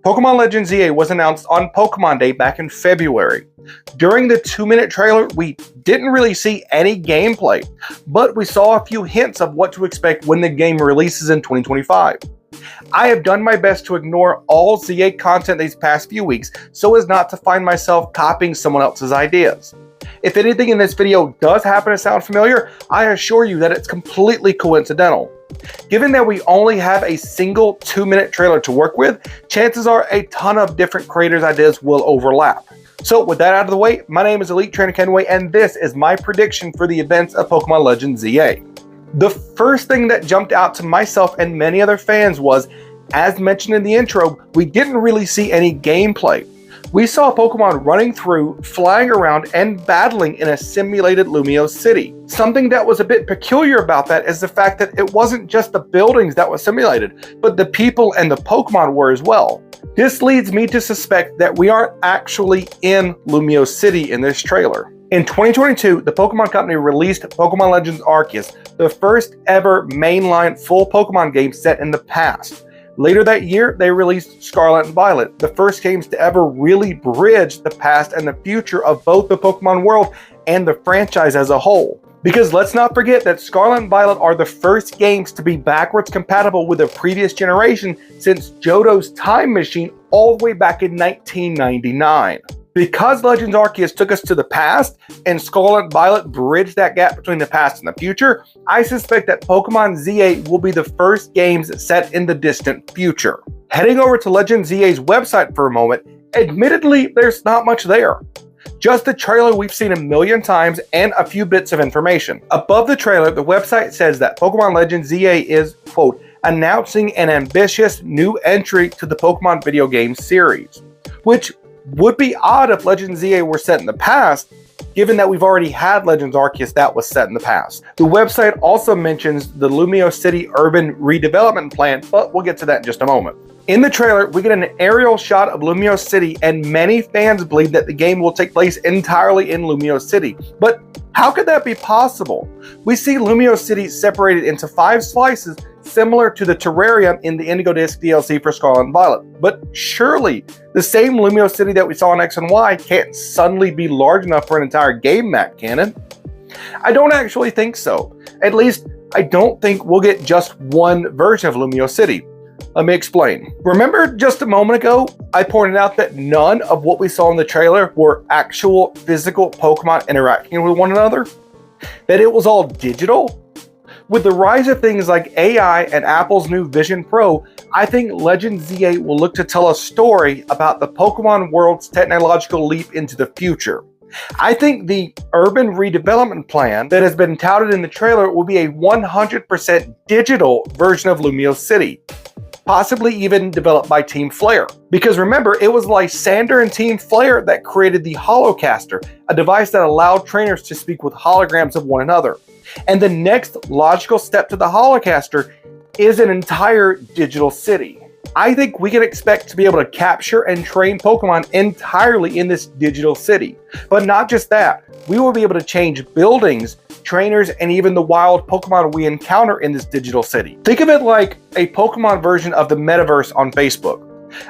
Pokemon Legends ZA was announced on Pokemon Day back in February. During the 2-minute trailer, we didn't really see any gameplay, but we saw a few hints of what to expect when the game releases in 2025. I have done my best to ignore all ZA content these past few weeks so as not to find myself copying someone else's ideas. If anything in this video does happen to sound familiar, I assure you that it's completely coincidental. Given that we only have a single 2-minute trailer to work with, chances are a ton of different creators' ideas will overlap. So with that out of the way, my name is Elite Trainer Kenway, and this is my prediction for the events of Pokemon Legends ZA. The first thing that jumped out to myself and many other fans was, as mentioned in the intro, we didn't really see any gameplay. We saw Pokemon running through, flying around, and battling in a simulated Lumio City. Something that was a bit peculiar about that is the fact that it wasn't just the buildings that were simulated, but the people and the Pokemon were as well. This leads me to suspect that we aren't actually in Lumio City in this trailer. In 2022, the Pokemon Company released Pokemon Legends Arceus, the first ever mainline full Pokemon game set in the past. Later that year, they released Scarlet and Violet, the first games to ever really bridge the past and the future of both the Pokemon world and the franchise as a whole. Because let's not forget that Scarlet and Violet are the first games to be backwards compatible with the previous generation since Johto's Time Machine all the way back in 1999. Because Legends Arceus took us to the past and Scarlet and Violet bridged that gap between the past and the future, I suspect that Pokemon ZA will be the first games set in the distant future. Heading over to Legends ZA's website for a moment, admittedly, there's not much there. Just the trailer we've seen a million times and a few bits of information. Above the trailer, the website says that Pokemon Legends ZA is, quote, announcing an ambitious new entry to the Pokemon video game series, which would be odd if Legends ZA were set in the past, given that we've already had Legends Arceus that was set in the past. The website also mentions the Lumio City urban redevelopment plan, but we'll get to that in just a moment. In the trailer, we get an aerial shot of Lumio City, and many fans believe that the game will take place entirely in Lumio City. But how could that be possible? We see Lumio City separated into 5 slices, similar to the terrarium in the Indigo Disc DLC for Scarlet and Violet. But surely, the same Lumio City that we saw in X and Y can't suddenly be large enough for an entire game map, can it? I don't actually think so. At least, I don't think we'll get just one version of Lumio City. Let me explain. Remember just a moment ago, I pointed out that none of what we saw in the trailer were actual physical Pokemon interacting with one another? That it was all digital? With the rise of things like AI and Apple's new Vision Pro, I think Legends ZA will look to tell a story about the Pokemon world's technological leap into the future. I think the urban redevelopment plan that has been touted in the trailer will be a 100% digital version of Lumio City, possibly even developed by Team Flare. Because remember, it was Lysander and Team Flare that created the Holocaster, a device that allowed trainers to speak with holograms of one another. And the next logical step to the Holocaster is an entire digital city. I think we can expect to be able to capture and train Pokemon entirely in this digital city. But not just that, we will be able to change buildings, trainers, and even the wild Pokemon we encounter in this digital city. Think of it like a Pokemon version of the metaverse on Facebook.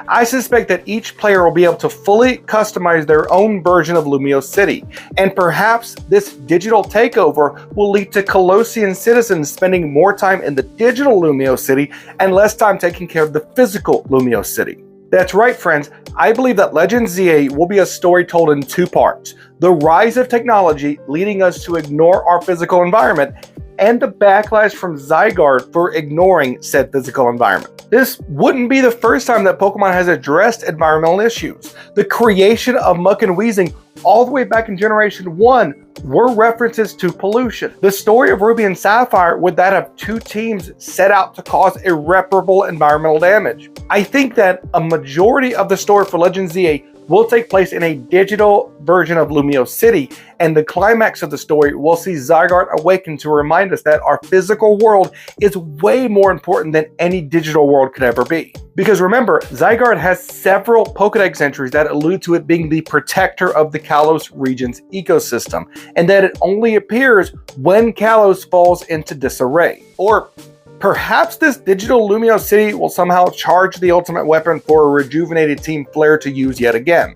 I suspect that each player will be able to fully customize their own version of Lumio City, and perhaps this digital takeover will lead to Colossian citizens spending more time in the digital Lumio City and less time taking care of the physical Lumio City. That's right, friends. I believe that Legends ZA will be a story told in 2 parts. The rise of technology leading us to ignore our physical environment, and the backlash from Zygarde for ignoring said physical environment. This wouldn't be the first time that Pokemon has addressed environmental issues. The creation of Muck and Weezing all the way back in Generation 1 were references to pollution. The story of Ruby and Sapphire with that of 2 teams set out to cause irreparable environmental damage. I think that a majority of the story for Legends ZA will take place in a digital version of Lumio City, and the climax of the story will see Zygarde awaken to remind us that our physical world is way more important than any digital world could ever be. Because remember, Zygarde has several Pokedex entries that allude to it being the protector of the Kalos region's ecosystem, and that it only appears when Kalos falls into disarray, or Perhaps this digital Lumio City will somehow charge the ultimate weapon for a rejuvenated Team Flare to use yet again.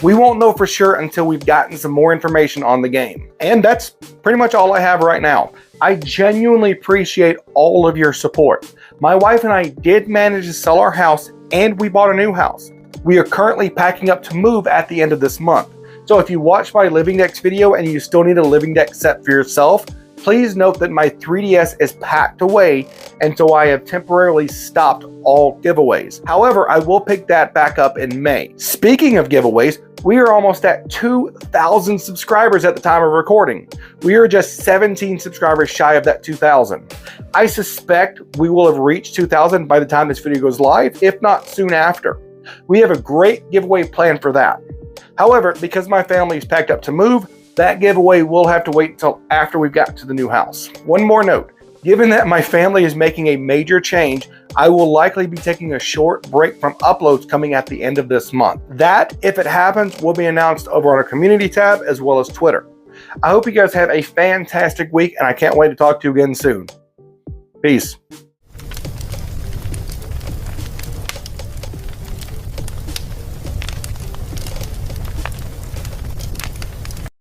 We won't know for sure until we've gotten some more information on the game. And that's pretty much all I have right now. I genuinely appreciate all of your support. My wife and I did manage to sell our house and we bought a new house. We are currently packing up to move at the end of this month. So if you watched my living decks video and you still need a living deck set for yourself, please note that my 3DS is packed away, and so I have temporarily stopped all giveaways. However, I will pick that back up in May. Speaking of giveaways, we are almost at 2,000 subscribers at the time of recording. We are just 17 subscribers shy of that 2,000. I suspect we will have reached 2,000 by the time this video goes live, if not soon after. We have a great giveaway plan for that. However, because my family is packed up to move, that giveaway will have to wait until after we've got to the new house. One more note, given that my family is making a major change, I will likely be taking a short break from uploads coming at the end of this month. That, if it happens, will be announced over on our community tab as well as Twitter. I hope you guys have a fantastic week, and I can't wait to talk to you again soon. Peace.